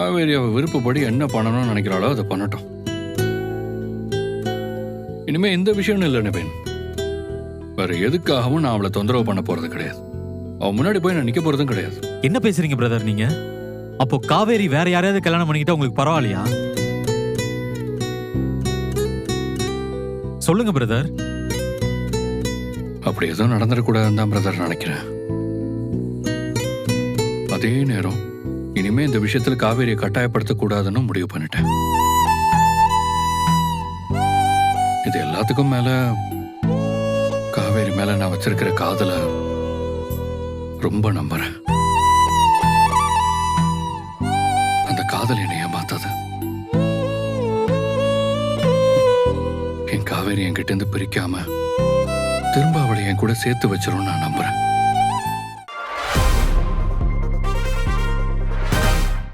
காவேரி அவ விருப்பப்படி என்ன பண்ணணும்னு நினைக்கிறாளோ அதை பண்ணட்டும். இனிமே இந்த விஷயம் இல்லை நிபேன். வேற எதுக்காகவும் நான் அவளை தொந்தரவு பண்ண போறது கிடையாது. அவன் முன்னாடி போய் நான் நிக்க போறதும் கிடையாது. என்ன பேசுறீங்க பிரதர் நீங்க? அப்போ காவேரி வேற யாரையாவது கல்யாணம் பண்ணிக்கிட்டா உங்களுக்கு பரவாயில்லையா? சொல்லுங்க பிரதர். அப்படி எதுவும் நடந்துடக்கூடாதுன்னு தான் பிரதர் நினைக்கிறேன். அதே நேரம் இனிமே இந்த விஷயத்துல காவேரியை கட்டாயப்படுத்த கூடாதுன்னு முடிவு பண்ணிட்டேன். இது எல்லாத்துக்கும் மேல காவேரி மேல நான் வச்சிருக்கிற காதல ரொம்ப நம்புறேன். அந்த காதல் என்னை ஏமாத்தாது. என் காவேரி என்கிட்ட இருந்து பிரிக்காம திரும்ப அவளை என் கூட சேர்த்து வச்சிரும் நான் நம்புறேன்.